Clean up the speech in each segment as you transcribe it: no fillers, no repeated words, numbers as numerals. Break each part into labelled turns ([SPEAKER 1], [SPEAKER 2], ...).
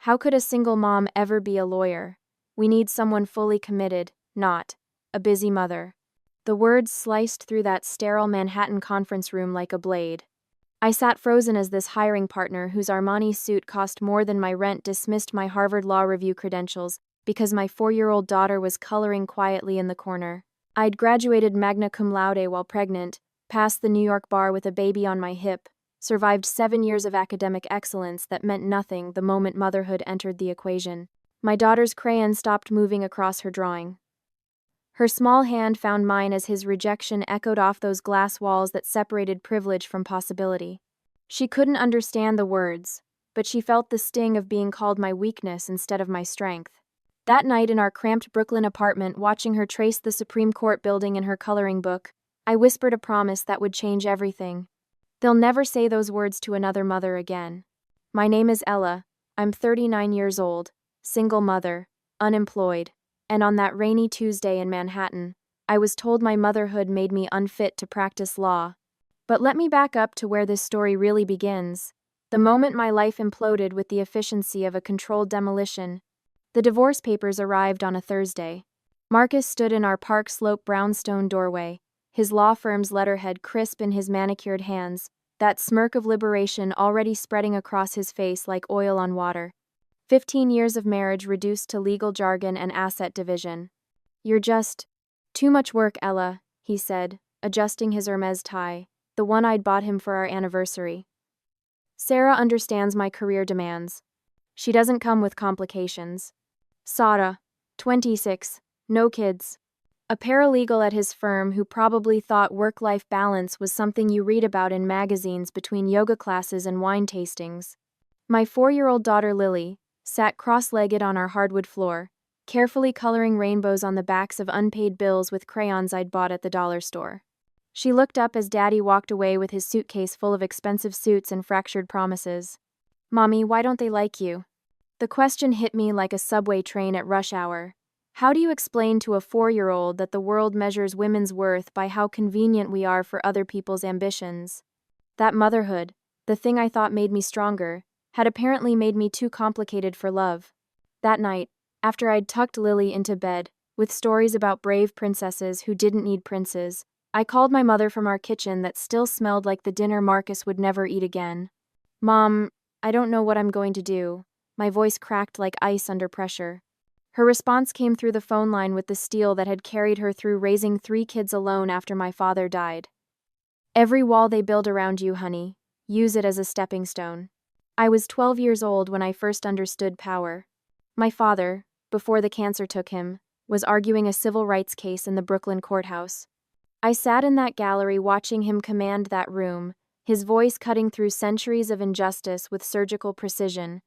[SPEAKER 1] How could a single mom ever be a lawyer? We need someone fully committed, not a busy mother. The words sliced through that sterile Manhattan conference room like a blade. I sat frozen as this hiring partner whose Armani suit cost more than my rent dismissed my Harvard Law Review credentials because my 4-year-old daughter was coloring quietly in the corner. I'd graduated magna cum laude while pregnant, passed the New York bar with a baby on my hip, survived 7 years of academic excellence that meant nothing the moment motherhood entered the equation. My daughter's crayon stopped moving across her drawing. Her small hand found mine as his rejection echoed off those glass walls that separated privilege from possibility. She couldn't understand the words, but she felt the sting of being called my weakness instead of my strength. That night in our cramped Brooklyn apartment, watching her trace the Supreme Court building in her coloring book, I whispered a promise that would change everything. They'll never say those words to another mother again. My name is Ella. I'm 39 years old, single mother, unemployed, and on that rainy Tuesday in Manhattan, I was told my motherhood made me unfit to practice law. But let me back up to where this story really begins. The moment my life imploded with the efficiency of a controlled demolition. The divorce papers arrived on a Thursday. Marcus stood in our Park Slope brownstone doorway, his law firm's letterhead crisp in his manicured hands, that smirk of liberation already spreading across his face like oil on water. 15 years of marriage reduced to legal jargon and asset division. You're just too much work, Ella, he said, adjusting his Hermes tie, the one I'd bought him for our anniversary. Sarah understands my career demands. She doesn't come with complications. Sara, 26, no kids. A paralegal at his firm who probably thought work-life balance was something you read about in magazines between yoga classes and wine tastings. My 4-year-old daughter Lily sat cross-legged on our hardwood floor, carefully coloring rainbows on the backs of unpaid bills with crayons I'd bought at the dollar store. She looked up as Daddy walked away with his suitcase full of expensive suits and fractured promises. Mommy, why don't they like you? The question hit me like a subway train at rush hour. How do you explain to a 4-year-old that the world measures women's worth by how convenient we are for other people's ambitions? That motherhood, the thing I thought made me stronger, had apparently made me too complicated for love. That night, after I'd tucked Lily into bed, with stories about brave princesses who didn't need princes, I called my mother from our kitchen that still smelled like the dinner Marcus would never eat again. Mom, I don't know what I'm going to do. My voice cracked like ice under pressure. Her response came through the phone line with the steel that had carried her through raising 3 kids alone after my father died. Every wall they build around you, honey, use it as a stepping stone. I was 12 years old when I first understood power. My father, before the cancer took him, was arguing a civil rights case in the Brooklyn courthouse. I sat in that gallery watching him command that room, his voice cutting through centuries of injustice with surgical precision.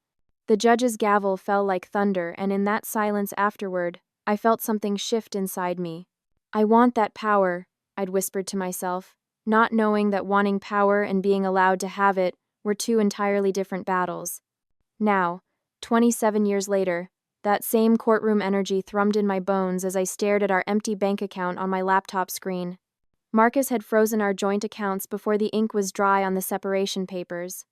[SPEAKER 1] The judge's gavel fell like thunder, and in that silence afterward, I felt something shift inside me. I want that power, I'd whispered to myself, not knowing that wanting power and being allowed to have it were 2 entirely different battles. Now, 27 years later, that same courtroom energy thrummed in my bones as I stared at our empty bank account on my laptop screen. Marcus had frozen our joint accounts before the ink was dry on the separation papers.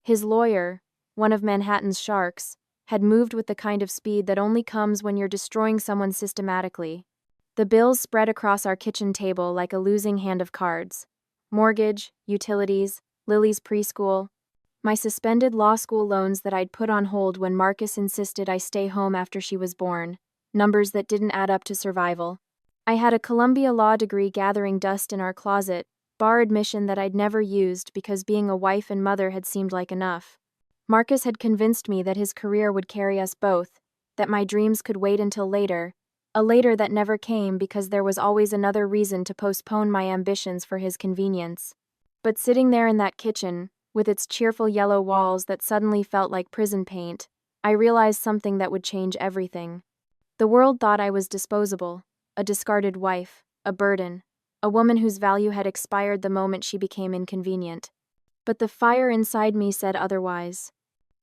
[SPEAKER 1] His lawyer, one of Manhattan's sharks, had moved with the kind of speed that only comes when you're destroying someone systematically. The bills spread across our kitchen table like a losing hand of cards. Mortgage, utilities, Lily's preschool, my suspended law school loans that I'd put on hold when Marcus insisted I stay home after she was born, numbers that didn't add up to survival. I had a Columbia law degree gathering dust in our closet, bar admission that I'd never used because being a wife and mother had seemed like enough. Marcus had convinced me that his career would carry us both, that my dreams could wait until later, a later that never came because there was always another reason to postpone my ambitions for his convenience. But sitting there in that kitchen, with its cheerful yellow walls that suddenly felt like prison paint, I realized something that would change everything. The world thought I was disposable, a discarded wife, a burden, a woman whose value had expired the moment she became inconvenient. But the fire inside me said otherwise.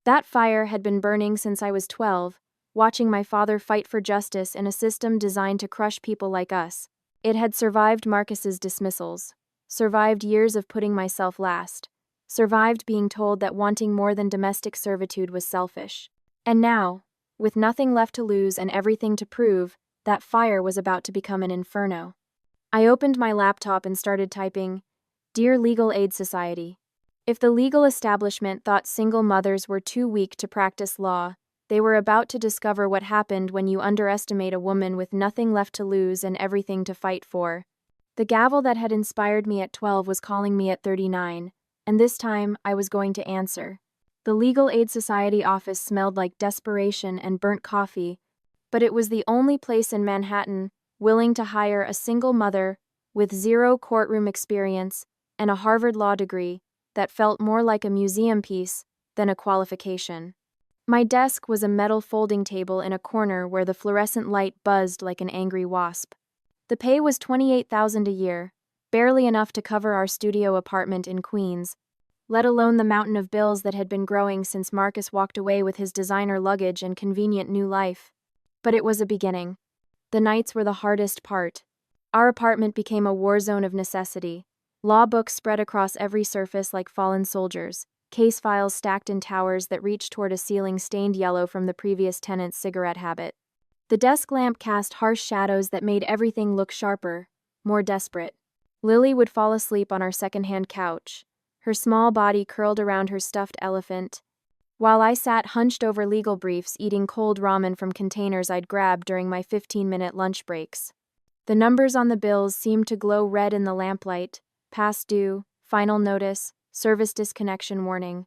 [SPEAKER 1] That fire had been burning since I was 12, watching my father fight for justice in a system designed to crush people like us. It had survived Marcus's dismissals, survived years of putting myself last, survived being told that wanting more than domestic servitude was selfish. And now, with nothing left to lose and everything to prove, that fire was about to become an inferno. I opened my laptop and started typing, "Dear Legal Aid Society." If the legal establishment thought single mothers were too weak to practice law, they were about to discover what happened when you underestimate a woman with nothing left to lose and everything to fight for. The gavel that had inspired me at 12 was calling me at 39, and this time I was going to answer. The Legal Aid Society office smelled like desperation and burnt coffee, but it was the only place in Manhattan willing to hire a single mother with 0 courtroom experience and a Harvard law degree that felt more like a museum piece than a qualification. My desk was a metal folding table in a corner where the fluorescent light buzzed like an angry wasp. The pay was $28,000 a year, barely enough to cover our studio apartment in Queens, let alone the mountain of bills that had been growing since Marcus walked away with his designer luggage and convenient new life. But it was a beginning. The nights were the hardest part. Our apartment became a war zone of necessity. Law books spread across every surface like fallen soldiers, case files stacked in towers that reached toward a ceiling stained yellow from the previous tenant's cigarette habit. The desk lamp cast harsh shadows that made everything look sharper, more desperate. Lily would fall asleep on our secondhand couch, her small body curled around her stuffed elephant, while I sat hunched over legal briefs eating cold ramen from containers I'd grabbed during my 15-minute lunch breaks. The numbers on the bills seemed to glow red in the lamplight: past due, final notice, service disconnection warning.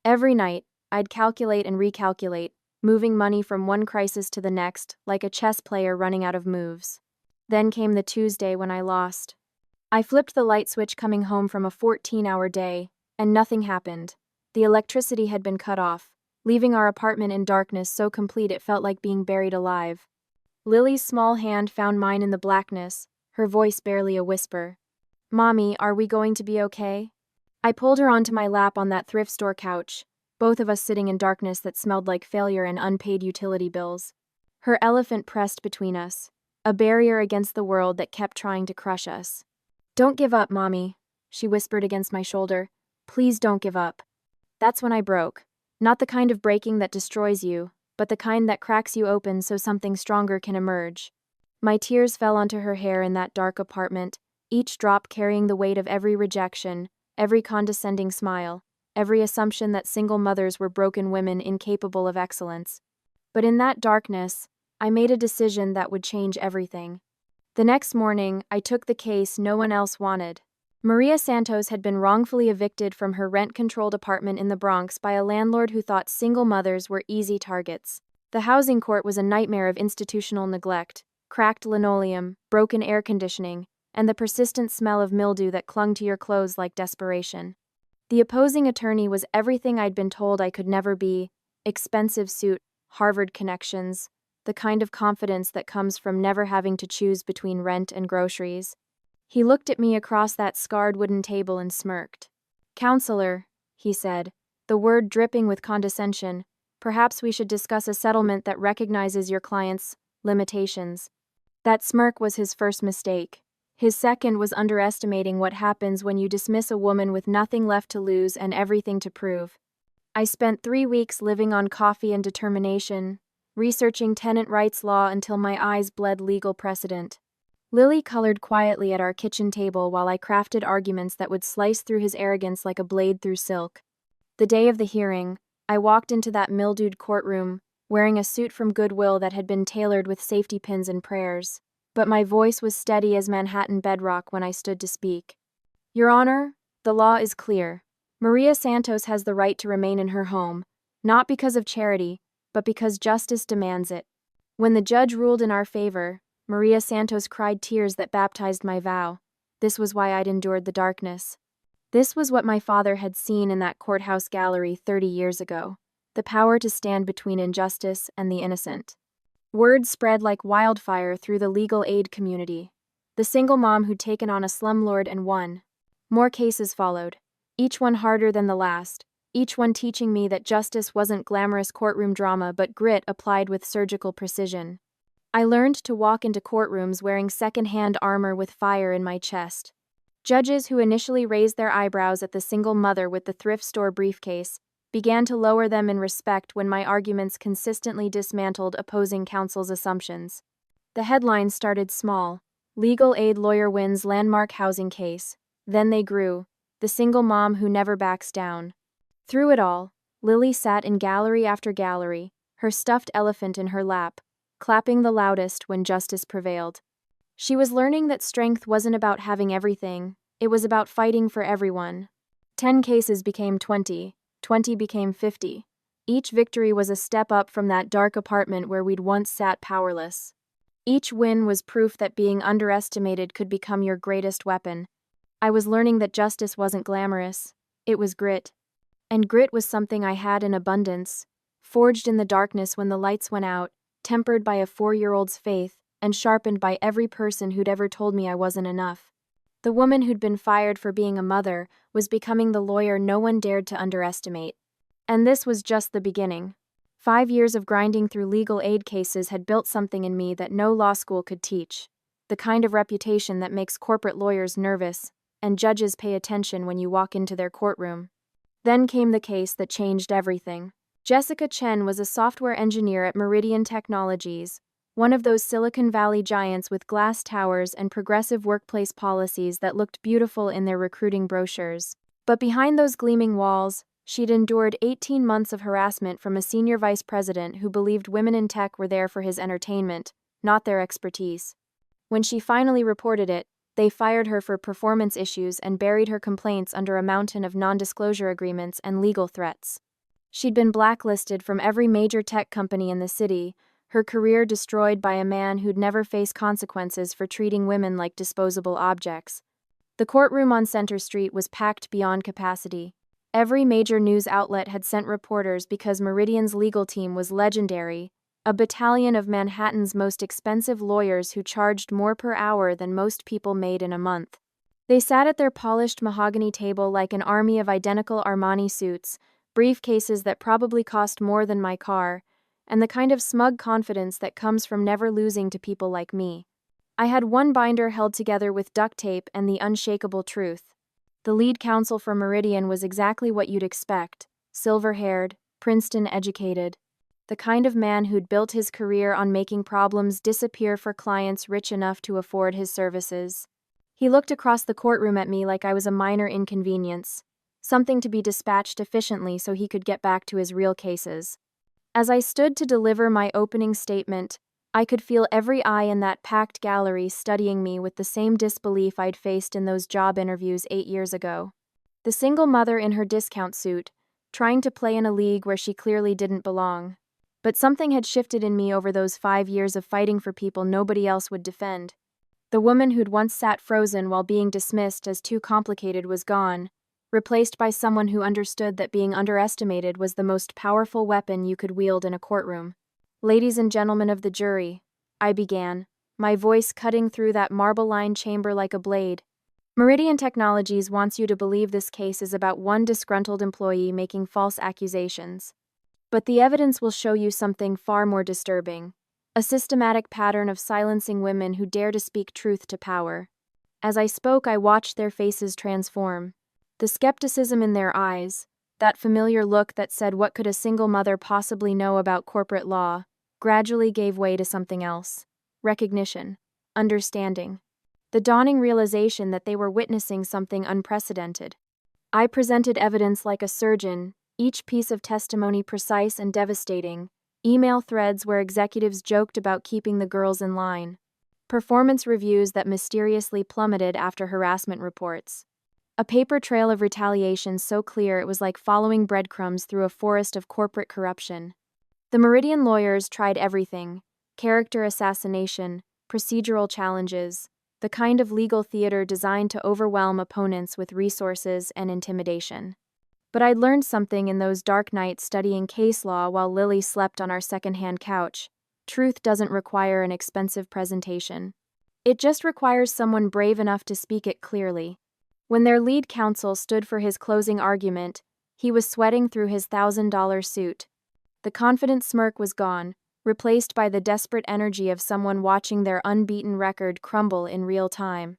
[SPEAKER 1] Every night, I'd calculate and recalculate, moving money from one crisis to the next, like a chess player running out of moves. Then came the Tuesday when I lost. I flipped the light switch coming home from a 14-hour day, and nothing happened. The electricity had been cut off, leaving our apartment in darkness so complete it felt like being buried alive. Lily's small hand found mine in the blackness, her voice barely a whisper. "Mommy, are we going to be okay?" I pulled her onto my lap on that thrift store couch, both of us sitting in darkness that smelled like failure and unpaid utility bills. Her elephant pressed between us, a barrier against the world that kept trying to crush us. "Don't give up, Mommy," she whispered against my shoulder. "Please don't give up." That's when I broke. Not the kind of breaking that destroys you, but the kind that cracks you open so something stronger can emerge. My tears fell onto her hair in that dark apartment, each drop carrying the weight of every rejection, every condescending smile, every assumption that single mothers were broken women incapable of excellence. But in that darkness, I made a decision that would change everything. The next morning, I took the case no one else wanted. Maria Santos had been wrongfully evicted from her rent-controlled apartment in the Bronx by a landlord who thought single mothers were easy targets. The housing court was a nightmare of institutional neglect, cracked linoleum, broken air conditioning, and the persistent smell of mildew that clung to your clothes like desperation. The opposing attorney was everything I'd been told I could never be: expensive suit, Harvard connections, the kind of confidence that comes from never having to choose between rent and groceries. He looked at me across that scarred wooden table and smirked. "Counselor," he said, the word dripping with condescension, "perhaps we should discuss a settlement that recognizes your client's limitations." That smirk was his first mistake. His second was underestimating what happens when you dismiss a woman with nothing left to lose and everything to prove. I spent 3 weeks living on coffee and determination, researching tenant rights law until my eyes bled legal precedent. Lily colored quietly at our kitchen table while I crafted arguments that would slice through his arrogance like a blade through silk. The day of the hearing, I walked into that mildewed courtroom, wearing a suit from Goodwill that had been tailored with safety pins and prayers, but my voice was steady as Manhattan bedrock when I stood to speak. "Your Honor, the law is clear. Maria Santos has the right to remain in her home, not because of charity, but because justice demands it." When the judge ruled in our favor, Maria Santos cried tears that baptized my vow. This was why I'd endured the darkness. This was what my father had seen in that courthouse gallery 30 years ago: the power to stand between injustice and the innocent. Word spread like wildfire through the legal aid community. The single mom who'd taken on a slumlord and won. More cases followed, each one harder than the last, each one teaching me that justice wasn't glamorous courtroom drama but grit applied with surgical precision. I learned to walk into courtrooms wearing second-hand armor with fire in my chest. Judges who initially raised their eyebrows at the single mother with the thrift store briefcase began to lower them in respect when my arguments consistently dismantled opposing counsel's assumptions. The headlines started small. Legal aid lawyer wins landmark housing case. Then they grew. The single mom who never backs down. Through it all, Lily sat in gallery after gallery, her stuffed elephant in her lap, clapping the loudest when justice prevailed. She was learning that strength wasn't about having everything, it was about fighting for everyone. 10 cases became 20, 20 became 50. Each victory was a step up from that dark apartment where we'd once sat powerless. Each win was proof that being underestimated could become your greatest weapon. I was learning that justice wasn't glamorous, it was grit. And grit was something I had in abundance, forged in the darkness when the lights went out, tempered by a 4-year-old's faith, and sharpened by every person who'd ever told me I wasn't enough. The woman who'd been fired for being a mother was becoming the lawyer no one dared to underestimate. And this was just the beginning. 5 years of grinding through legal aid cases had built something in me that no law school could teach. The kind of reputation that makes corporate lawyers nervous, and judges pay attention when you walk into their courtroom. Then came the case that changed everything. Jessica Chen was a software engineer at Meridian Technologies, one of those Silicon Valley giants with glass towers and progressive workplace policies that looked beautiful in their recruiting brochures. But behind those gleaming walls, she'd endured 18 months of harassment from a senior vice president who believed women in tech were there for his entertainment, not their expertise. When she finally reported it, they fired her for performance issues and buried her complaints under a mountain of non-disclosure agreements and legal threats. She'd been blacklisted from every major tech company in the city, her career destroyed by a man who'd never faced consequences for treating women like disposable objects. The courtroom on Center Street was packed beyond capacity. Every major news outlet had sent reporters because Meridian's legal team was legendary, a battalion of Manhattan's most expensive lawyers who charged more per hour than most people made in a month. They sat at their polished mahogany table like an army of identical Armani suits, briefcases that probably cost more than my car, and the kind of smug confidence that comes from never losing to people like me. I had one binder held together with duct tape and the unshakable truth. The lead counsel for Meridian was exactly what you'd expect, silver-haired, Princeton-educated. The kind of man who'd built his career on making problems disappear for clients rich enough to afford his services. He looked across the courtroom at me like I was a minor inconvenience, something to be dispatched efficiently so he could get back to his real cases. As I stood to deliver my opening statement, I could feel every eye in that packed gallery studying me with the same disbelief I'd faced in those job interviews 8 years ago. The single mother in her discount suit, trying to play in a league where she clearly didn't belong. But something had shifted in me over those 5 years of fighting for people nobody else would defend. The woman who'd once sat frozen while being dismissed as too complicated was gone, replaced by someone who understood that being underestimated was the most powerful weapon you could wield in a courtroom. "Ladies and gentlemen of the jury," I began, my voice cutting through that marble-lined chamber like a blade. Meridian Technologies wants you to believe this case is about one disgruntled employee making false accusations. But the evidence will show you something far more disturbing, a systematic pattern of silencing women who dare to speak truth to power. As I spoke, I watched their faces transform. The skepticism in their eyes, that familiar look that said what could a single mother possibly know about corporate law, gradually gave way to something else. Recognition, understanding, the dawning realization that they were witnessing something unprecedented. I presented evidence like a surgeon, each piece of testimony precise and devastating, email threads where executives joked about keeping the girls in line, performance reviews that mysteriously plummeted after harassment reports, a paper trail of retaliation so clear it was like following breadcrumbs through a forest of corporate corruption. The Meridian lawyers tried everything: character assassination, procedural challenges, the kind of legal theater designed to overwhelm opponents with resources and intimidation. But I'd learned something in those dark nights studying case law while Lily slept on our secondhand couch. Truth doesn't require an expensive presentation. It just requires someone brave enough to speak it clearly. When their lead counsel stood for his closing argument, he was sweating through his $1,000 suit. The confident smirk was gone, replaced by the desperate energy of someone watching their unbeaten record crumble in real time.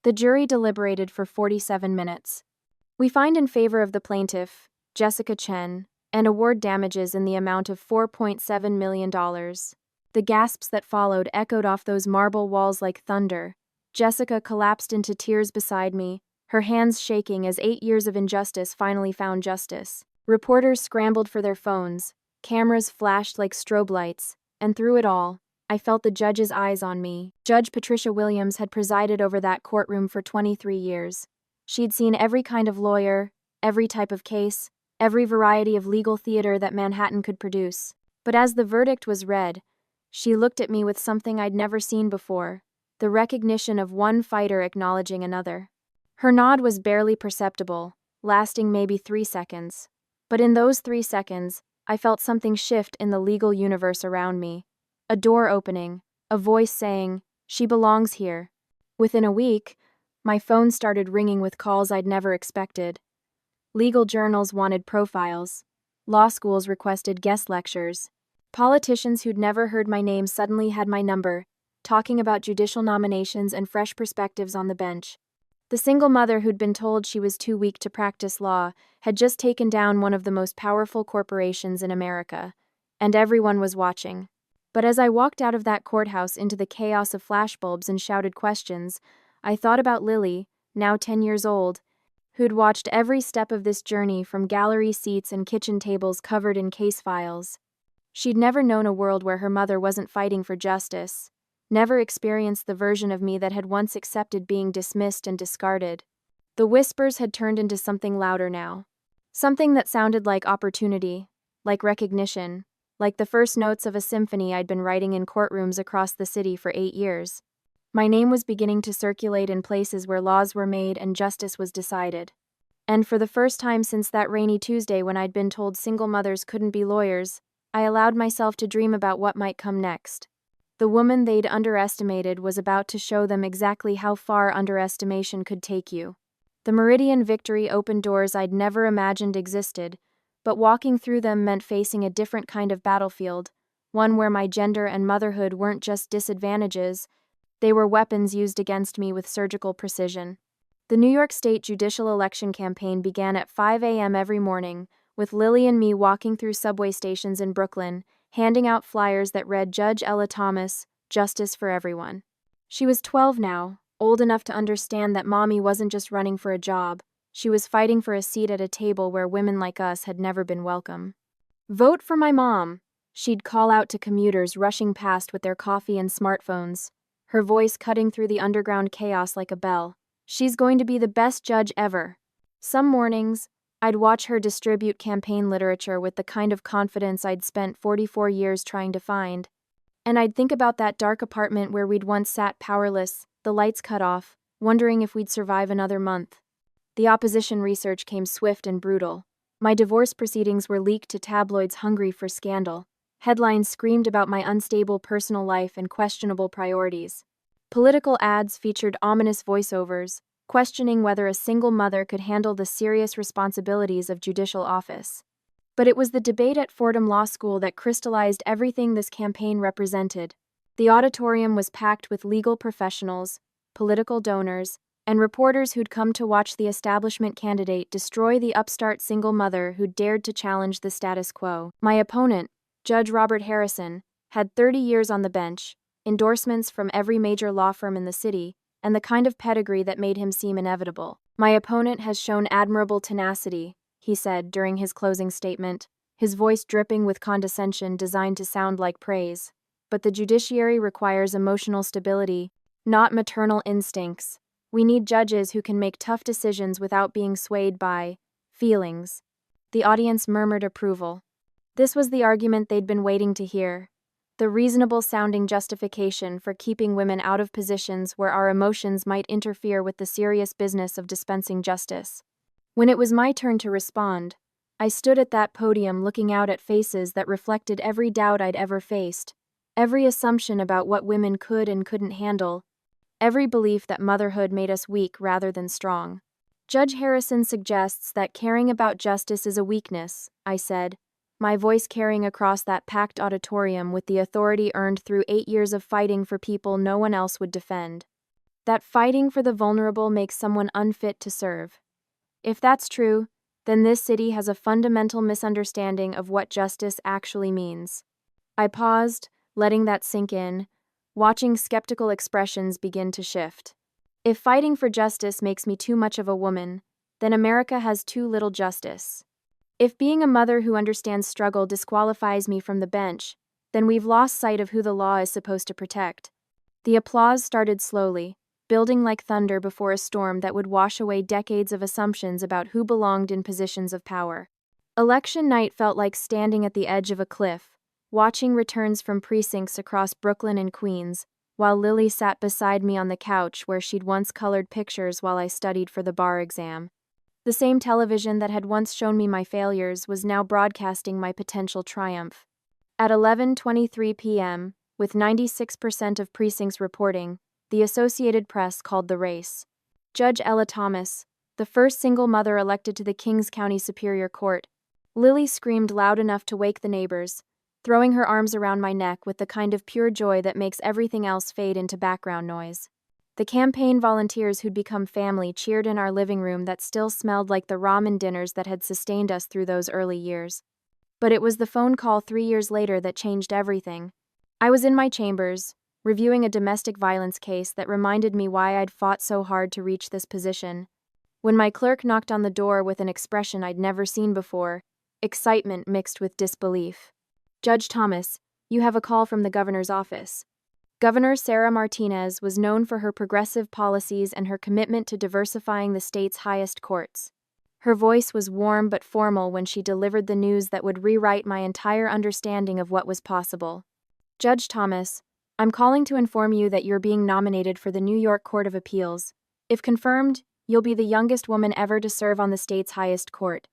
[SPEAKER 1] The jury deliberated for 47 minutes. "We find in favor of the plaintiff, Jessica Chen," and award damages in the amount of $4.7 million. The gasps that followed echoed off those marble walls like thunder. Jessica collapsed into tears beside me, her hands shaking as 8 years of injustice finally found justice. Reporters scrambled for their phones, cameras flashed like strobe lights, and through it all, I felt the judge's eyes on me. Judge Patricia Williams had presided over that courtroom for 23 years. She'd seen every kind of lawyer, every type of case, every variety of legal theater that Manhattan could produce. But as the verdict was read, she looked at me with something I'd never seen before, the recognition of one fighter acknowledging another. Her nod was barely perceptible, lasting maybe 3 seconds. But in those 3 seconds, I felt something shift in the legal universe around me. A door opening, a voice saying, "She belongs here." Within a week, my phone started ringing with calls I'd never expected. Legal journals wanted profiles. Law schools requested guest lectures. Politicians who'd never heard my name suddenly had my number, talking about judicial nominations and fresh perspectives on the bench. The single mother who'd been told she was too weak to practice law had just taken down one of the most powerful corporations in America, and everyone was watching. But as I walked out of that courthouse into the chaos of flashbulbs and shouted questions, I thought about Lily, now 10 years old, who'd watched every step of this journey from gallery seats and kitchen tables covered in case files. She'd never known a world where her mother wasn't fighting for justice, never experienced the version of me that had once accepted being dismissed and discarded. The whispers had turned into something louder now. Something that sounded like opportunity, like recognition, like the first notes of a symphony I'd been writing in courtrooms across the city for 8 years. My name was beginning to circulate in places where laws were made and justice was decided. And for the first time since that rainy Tuesday when I'd been told single mothers couldn't be lawyers, I allowed myself to dream about what might come next. The woman they'd underestimated was about to show them exactly how far underestimation could take you. The Meridian victory opened doors I'd never imagined existed, but walking through them meant facing a different kind of battlefield, one where my gender and motherhood weren't just disadvantages, they were weapons used against me with surgical precision. The New York State judicial election campaign began at 5 a.m. every morning, with Lily and me walking through subway stations in Brooklyn, handing out flyers that read Judge Ella Thomas, Justice for Everyone. She was 12 now, old enough to understand that mommy wasn't just running for a job, she was fighting for a seat at a table where women like us had never been welcome. "Vote for my mom," she'd call out to commuters rushing past with their coffee and smartphones, her voice cutting through the underground chaos like a bell. "She's going to be the best judge ever." Some mornings, I'd watch her distribute campaign literature with the kind of confidence I'd spent 44 years trying to find. And I'd think about that dark apartment where we'd once sat powerless, the lights cut off, wondering if we'd survive another month. The opposition research came swift and brutal. My divorce proceedings were leaked to tabloids hungry for scandal. Headlines screamed about my unstable personal life and questionable priorities. Political ads featured ominous voiceovers, questioning whether a single mother could handle the serious responsibilities of judicial office. But it was the debate at Fordham Law School that crystallized everything this campaign represented. The auditorium was packed with legal professionals, political donors, and reporters who'd come to watch the establishment candidate destroy the upstart single mother who dared to challenge the status quo. My opponent, Judge Robert Harrison, had 30 years on the bench, endorsements from every major law firm in the city, and the kind of pedigree that made him seem inevitable. "My opponent has shown admirable tenacity," he said during his closing statement, his voice dripping with condescension designed to sound like praise. "But the judiciary requires emotional stability, not maternal instincts. We need judges who can make tough decisions without being swayed by feelings." The audience murmured approval. This was the argument they'd been waiting to hear. The reasonable-sounding justification for keeping women out of positions where our emotions might interfere with the serious business of dispensing justice. When it was my turn to respond, I stood at that podium looking out at faces that reflected every doubt I'd ever faced, every assumption about what women could and couldn't handle, every belief that motherhood made us weak rather than strong. "Judge Harrison suggests that caring about justice is a weakness," I said, my voice carrying across that packed auditorium with the authority earned through 8 years of fighting for people no one else would defend. "That fighting for the vulnerable makes someone unfit to serve. If that's true, then this city has a fundamental misunderstanding of what justice actually means. I paused, letting that sink in, watching skeptical expressions begin to shift. If fighting for justice makes me too much of a woman, then America has too little justice. If being a mother who understands struggle disqualifies me from the bench, then we've lost sight of who the law is supposed to protect. The applause started slowly, building like thunder before a storm that would wash away decades of assumptions about who belonged in positions of power. Election night felt like standing at the edge of a cliff, watching returns from precincts across Brooklyn and Queens, while Lily sat beside me on the couch where she'd once colored pictures while I studied for the bar exam. The same television that had once shown me my failures was now broadcasting my potential triumph. At 11:23 p.m., with 96% of precincts reporting, the Associated Press called the race. Judge Ella Thomas, the first single mother elected to the Kings County Superior Court. Lily screamed loud enough to wake the neighbors, throwing her arms around my neck with the kind of pure joy that makes everything else fade into background noise. The campaign volunteers who'd become family cheered in our living room that still smelled like the ramen dinners that had sustained us through those early years. But it was the phone call 3 years later that changed everything. I was in my chambers, reviewing a domestic violence case that reminded me why I'd fought so hard to reach this position, when my clerk knocked on the door with an expression I'd never seen before, excitement mixed with disbelief. "Judge Thomas, you have a call from the governor's office." Governor Sarah Martinez was known for her progressive policies and her commitment to diversifying the state's highest courts. Her voice was warm but formal when she delivered the news that would rewrite my entire understanding of what was possible. "Judge Thomas, I'm calling to inform you that you're being nominated for the New York Court of Appeals. If confirmed, you'll be the youngest woman ever to serve on the state's highest court."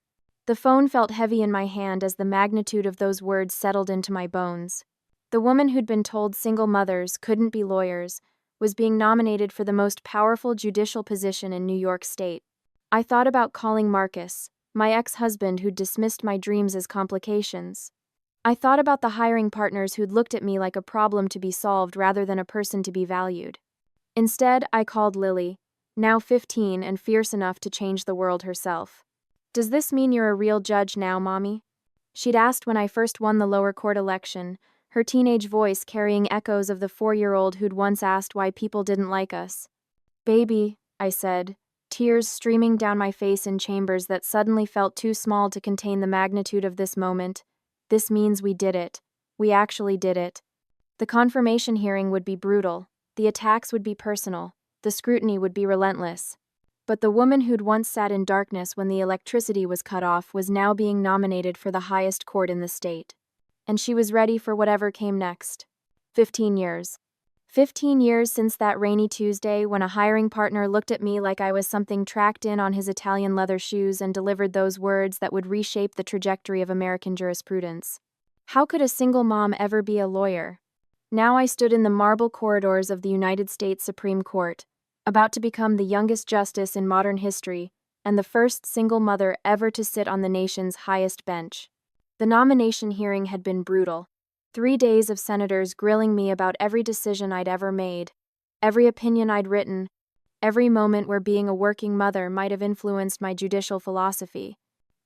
[SPEAKER 1] The phone felt heavy in my hand as the magnitude of those words settled into my bones. The woman who'd been told single mothers couldn't be lawyers was being nominated for the most powerful judicial position in New York State. I thought about calling Marcus, my ex-husband who'd dismissed my dreams as complications. I thought about the hiring partners who'd looked at me like a problem to be solved rather than a person to be valued. Instead, I called Lily, now 15 and fierce enough to change the world herself. "Does this mean you're a real judge now, Mommy?" She'd asked when I first won the lower court election, her teenage voice carrying echoes of the 4-year-old who'd once asked why people didn't like us. "Baby," I said, tears streaming down my face in chambers that suddenly felt too small to contain the magnitude of this moment. "This means we did it. We actually did it." The confirmation hearing would be brutal, the attacks would be personal, the scrutiny would be relentless. But the woman who'd once sat in darkness when the electricity was cut off was now being nominated for the highest court in the state. And she was ready for whatever came next. 15 years. 15 years since that rainy Tuesday when a hiring partner looked at me like I was something tracked in on his Italian leather shoes and delivered those words that would reshape the trajectory of American jurisprudence. How could a single mom ever be a lawyer? Now I stood in the marble corridors of the United States Supreme Court, about to become the youngest justice in modern history and the first single mother ever to sit on the nation's highest bench. The nomination hearing had been brutal. 3 days of senators grilling me about every decision I'd ever made, every opinion I'd written, every moment where being a working mother might have influenced my judicial philosophy.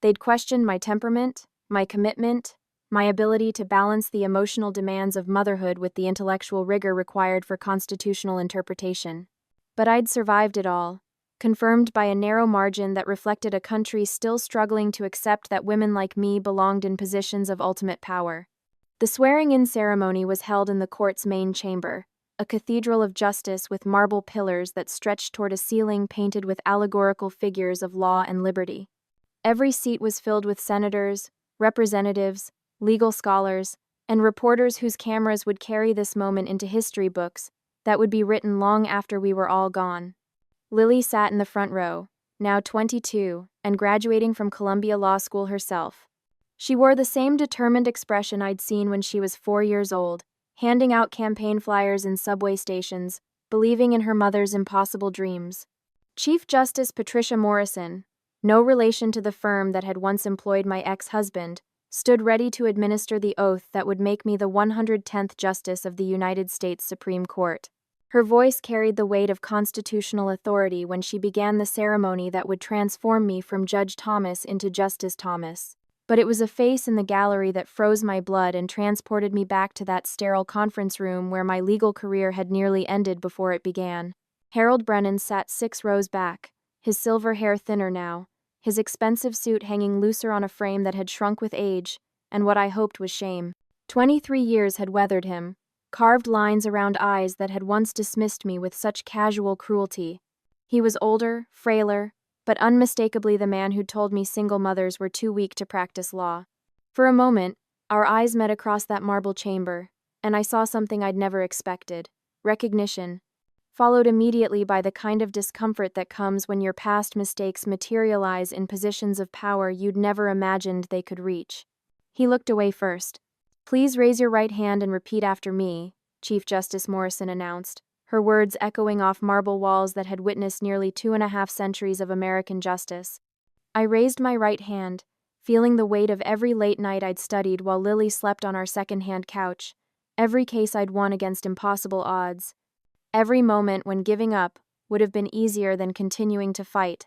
[SPEAKER 1] They'd questioned my temperament, my commitment, my ability to balance the emotional demands of motherhood with the intellectual rigor required for constitutional interpretation. But I'd survived it all, confirmed by a narrow margin that reflected a country still struggling to accept that women like me belonged in positions of ultimate power. The swearing-in ceremony was held in the court's main chamber, a cathedral of justice with marble pillars that stretched toward a ceiling painted with allegorical figures of law and liberty. Every seat was filled with senators, representatives, legal scholars, and reporters whose cameras would carry this moment into history books that would be written long after we were all gone. Lily sat in the front row, now 22, and graduating from Columbia Law School herself. She wore the same determined expression I'd seen when she was 4 years old, handing out campaign flyers in subway stations, believing in her mother's impossible dreams. Chief Justice Patricia Morrison, no relation to the firm that had once employed my ex-husband, stood ready to administer the oath that would make me the 110th Justice of the United States Supreme Court. Her voice carried the weight of constitutional authority when she began the ceremony that would transform me from Judge Thomas into Justice Thomas. But it was a face in the gallery that froze my blood and transported me back to that sterile conference room where my legal career had nearly ended before it began. Harold Brennan sat 6 rows back, his silver hair thinner now, his expensive suit hanging looser on a frame that had shrunk with age, and what I hoped was shame. 23 years had weathered him, carved lines around eyes that had once dismissed me with such casual cruelty. He was older, frailer, but unmistakably the man who'd told me single mothers were too weak to practice law. For a moment, our eyes met across that marble chamber, and I saw something I'd never expected: recognition, followed immediately by the kind of discomfort that comes when your past mistakes materialize in positions of power you'd never imagined they could reach. He looked away first. "Please raise your right hand and repeat after me," Chief Justice Morrison announced, her words echoing off marble walls that had witnessed nearly 2.5 centuries of American justice. I raised my right hand, feeling the weight of every late night I'd studied while Lily slept on our second-hand couch, every case I'd won against impossible odds, every moment when giving up would have been easier than continuing to fight.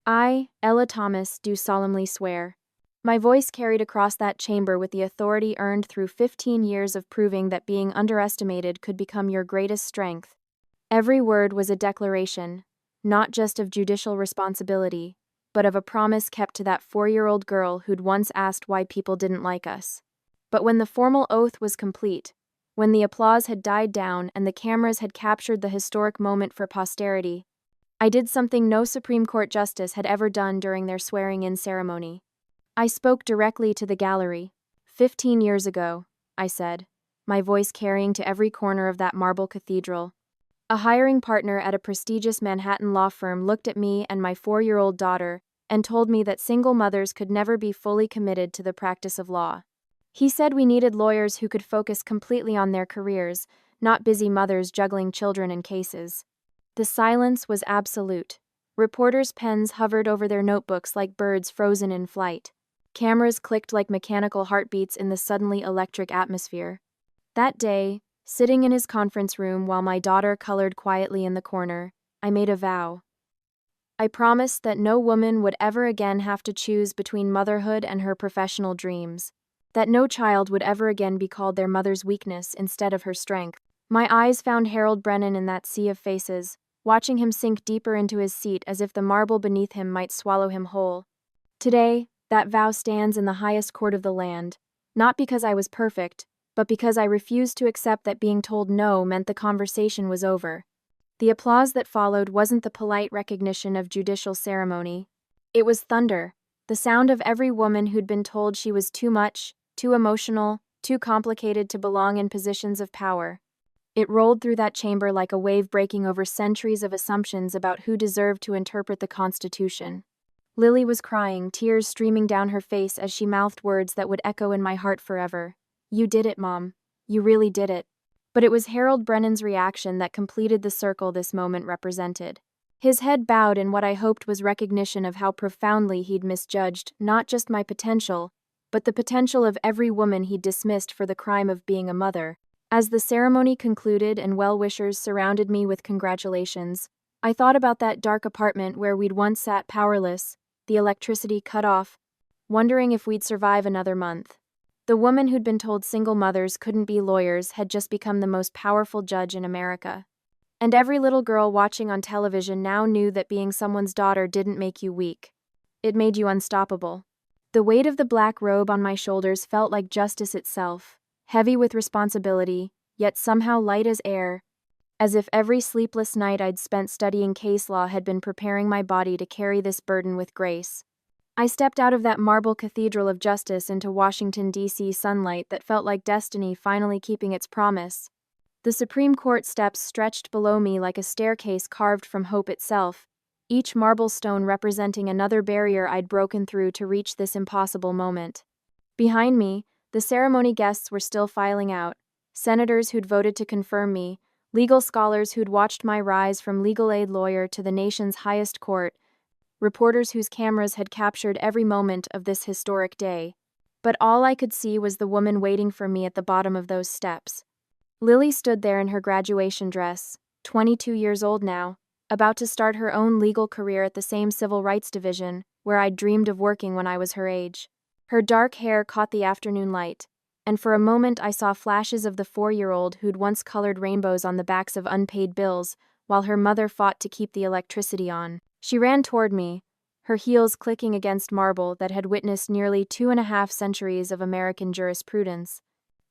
[SPEAKER 1] "I, Ella Thomas, do solemnly swear." My voice carried across that chamber with the authority earned through 15 years of proving that being underestimated could become your greatest strength. Every word was a declaration, not just of judicial responsibility, but of a promise kept to that 4-year-old girl who'd once asked why people didn't like us. But when the formal oath was complete, when the applause had died down and the cameras had captured the historic moment for posterity, I did something no Supreme Court justice had ever done during their swearing-in ceremony. I spoke directly to the gallery. 15 years ago, I said, my voice carrying to every corner of that marble cathedral. A hiring partner at a prestigious Manhattan law firm looked at me and my 4-year-old daughter and told me that single mothers could never be fully committed to the practice of law. He said we needed lawyers who could focus completely on their careers, not busy mothers juggling children and cases. The silence was absolute. Reporters' pens hovered over their notebooks like birds frozen in flight. Cameras clicked like mechanical heartbeats in the suddenly electric atmosphere. That day, sitting in his conference room while my daughter colored quietly in the corner, I made a vow. I promised that no woman would ever again have to choose between motherhood and her professional dreams. That no child would ever again be called their mother's weakness instead of her strength. My eyes found Harold Brennan in that sea of faces, watching him sink deeper into his seat as if the marble beneath him might swallow him whole. Today, that vow stands in the highest court of the land, not because I was perfect, but because I refused to accept that being told no meant the conversation was over. The applause that followed wasn't the polite recognition of judicial ceremony. It was thunder, the sound of every woman who'd been told she was too much, too emotional, too complicated to belong in positions of power. It rolled through that chamber like a wave breaking over centuries of assumptions about who deserved to interpret the Constitution. Lily was crying, tears streaming down her face as she mouthed words that would echo in my heart forever. "You did it, Mom. You really did it." But it was Harold Brennan's reaction that completed the circle this moment represented. His head bowed in what I hoped was recognition of how profoundly he'd misjudged not just my potential, but the potential of every woman he'd dismissed for the crime of being a mother. As the ceremony concluded and well-wishers surrounded me with congratulations, I thought about that dark apartment where we'd once sat powerless, the electricity cut off, wondering if we'd survive another month. The woman who'd been told single mothers couldn't be lawyers had just become the most powerful judge in America. And every little girl watching on television now knew that being someone's daughter didn't make you weak. It made you unstoppable. The weight of the black robe on my shoulders felt like justice itself, heavy with responsibility, yet somehow light as air, as if every sleepless night I'd spent studying case law had been preparing my body to carry this burden with grace. I stepped out of that marble cathedral of justice into Washington, D.C. sunlight that felt like destiny finally keeping its promise. The Supreme Court steps stretched below me like a staircase carved from hope itself, each marble stone representing another barrier I'd broken through to reach this impossible moment. Behind me, the ceremony guests were still filing out, senators who'd voted to confirm me, legal scholars who'd watched my rise from legal aid lawyer to the nation's highest court, reporters whose cameras had captured every moment of this historic day. But all I could see was the woman waiting for me at the bottom of those steps. Lily stood there in her graduation dress, 22 years old now, about to start her own legal career at the same civil rights division where I'd dreamed of working when I was her age. Her dark hair caught the afternoon light, and for a moment I saw flashes of the 4-year-old who'd once colored rainbows on the backs of unpaid bills while her mother fought to keep the electricity on. She ran toward me, her heels clicking against marble that had witnessed nearly 2.5 centuries of American jurisprudence,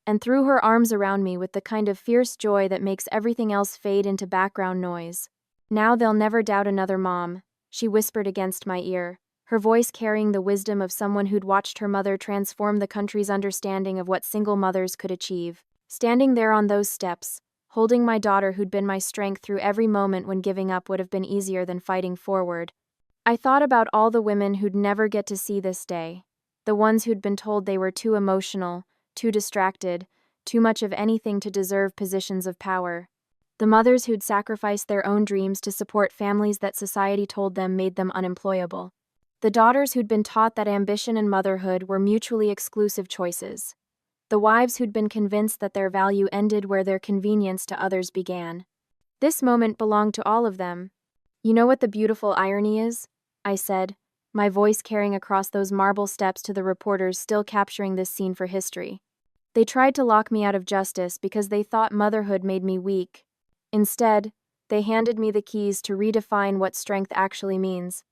[SPEAKER 1] and threw her arms around me with the kind of fierce joy that makes everything else fade into background noise. "Now they'll never doubt another mom," she whispered against my ear, her voice carrying the wisdom of someone who'd watched her mother transform the country's understanding of what single mothers could achieve. Standing there on those steps, holding my daughter who'd been my strength through every moment when giving up would have been easier than fighting forward, I thought about all the women who'd never get to see this day. The ones who'd been told they were too emotional, too distracted, too much of anything to deserve positions of power. The mothers who'd sacrificed their own dreams to support families that society told them made them unemployable. The daughters who'd been taught that ambition and motherhood were mutually exclusive choices. The wives who'd been convinced that their value ended where their convenience to others began. This moment belonged to all of them. "You know what the beautiful irony is?" I said, my voice carrying across those marble steps to the reporters still capturing this scene for history. "They tried to lock me out of justice because they thought motherhood made me weak. Instead, they handed me the keys to redefine what strength actually means."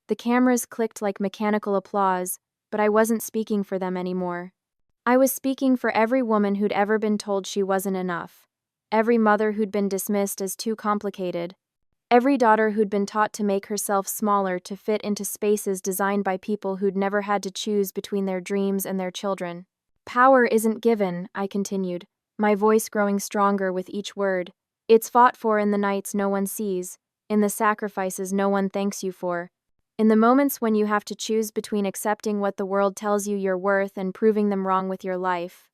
[SPEAKER 1] The cameras clicked like mechanical applause, but I wasn't speaking for them anymore. I was speaking for every woman who'd ever been told she wasn't enough, every mother who'd been dismissed as too complicated, every daughter who'd been taught to make herself smaller to fit into spaces designed by people who'd never had to choose between their dreams and their children. "Power isn't given," I continued, my voice growing stronger with each word. "It's fought for in the nights no one sees, in the sacrifices no one thanks you for. In the moments when you have to choose between accepting what the world tells you you're worth and proving them wrong with your life."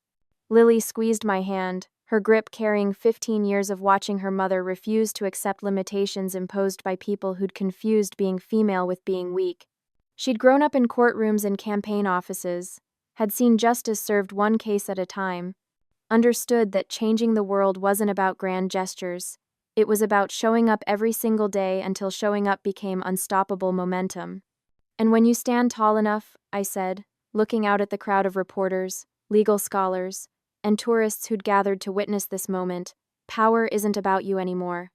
[SPEAKER 1] Lily squeezed my hand, her grip carrying 15 years of watching her mother refuse to accept limitations imposed by people who'd confused being female with being weak. She'd grown up in courtrooms and campaign offices, had seen justice served one case at a time, understood that changing the world wasn't about grand gestures. It was about showing up every single day until showing up became unstoppable momentum. "And when you stand tall enough," I said, looking out at the crowd of reporters, legal scholars, and tourists who'd gathered to witness this moment, "power isn't about you anymore.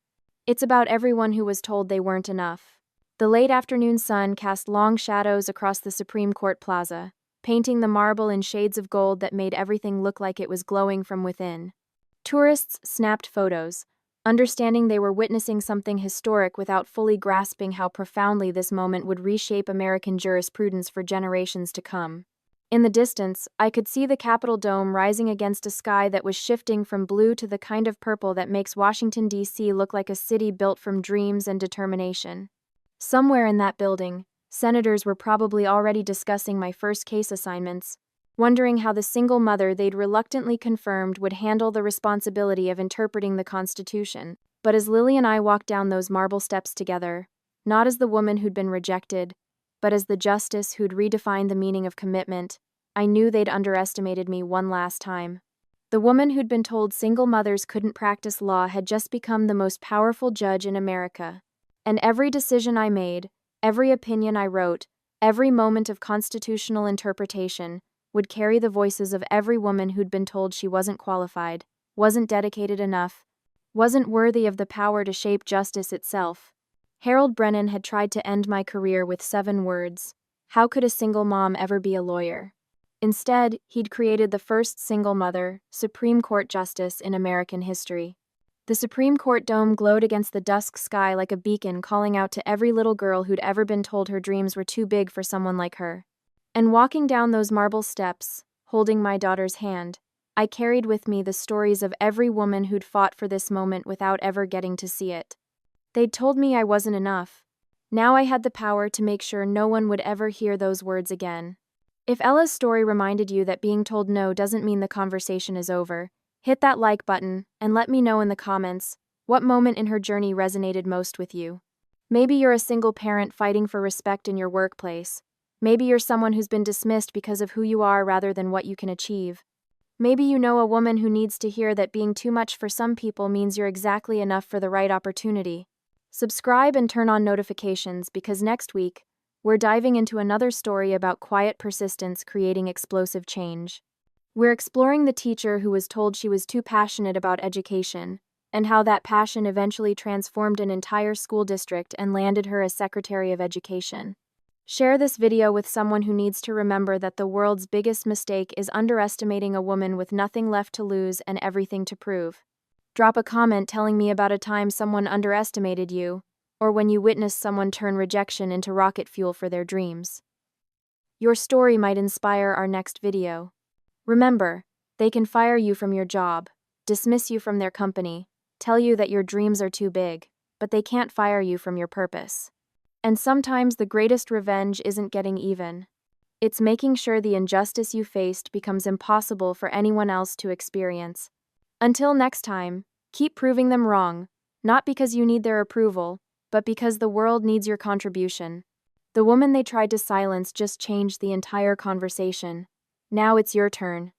[SPEAKER 1] It's about everyone who was told they weren't enough." The late afternoon sun cast long shadows across the Supreme Court plaza, painting the marble in shades of gold that made everything look like it was glowing from within. Tourists snapped photos, understanding they were witnessing something historic without fully grasping how profoundly this moment would reshape American jurisprudence for generations to come. In the distance, I could see the Capitol dome rising against a sky that was shifting from blue to the kind of purple that makes Washington, D.C. look like a city built from dreams and determination. Somewhere in that building, senators were probably already discussing my first case assignments, wondering how the single mother they'd reluctantly confirmed would handle the responsibility of interpreting the Constitution. But as Lily and I walked down those marble steps together, not as the woman who'd been rejected, but as the justice who'd redefined the meaning of commitment, I knew they'd underestimated me one last time. The woman who'd been told single mothers couldn't practice law had just become the most powerful judge in America. And every decision I made, every opinion I wrote, every moment of constitutional interpretation, would carry the voices of every woman who'd been told she wasn't qualified, wasn't dedicated enough, wasn't worthy of the power to shape justice itself. Harold Brennan had tried to end my career with 7 words: "How could a single mom ever be a lawyer?" Instead, he'd created the first single mother, Supreme Court justice in American history. The Supreme Court dome glowed against the dusk sky like a beacon calling out to every little girl who'd ever been told her dreams were too big for someone like her. And walking down those marble steps, holding my daughter's hand, I carried with me the stories of every woman who'd fought for this moment without ever getting to see it. They'd told me I wasn't enough. Now I had the power to make sure no one would ever hear those words again. If Ella's story reminded you that being told no doesn't mean the conversation is over, hit that like button and let me know in the comments what moment in her journey resonated most with you. Maybe you're a single parent fighting for respect in your workplace. Maybe you're someone who's been dismissed because of who you are rather than what you can achieve. Maybe you know a woman who needs to hear that being too much for some people means you're exactly enough for the right opportunity. Subscribe and turn on notifications because next week, we're diving into another story about quiet persistence creating explosive change. We're exploring the teacher who was told she was too passionate about education, and how that passion eventually transformed an entire school district and landed her as Secretary of Education. Share this video with someone who needs to remember that the world's biggest mistake is underestimating a woman with nothing left to lose and everything to prove. Drop a comment telling me about a time someone underestimated you, or when you witnessed someone turn rejection into rocket fuel for their dreams. Your story might inspire our next video. Remember, they can fire you from your job, dismiss you from their company, tell you that your dreams are too big, but they can't fire you from your purpose. And sometimes the greatest revenge isn't getting even. It's making sure the injustice you faced becomes impossible for anyone else to experience. Until next time, keep proving them wrong, not because you need their approval, but because the world needs your contribution. The woman they tried to silence just changed the entire conversation. Now it's your turn.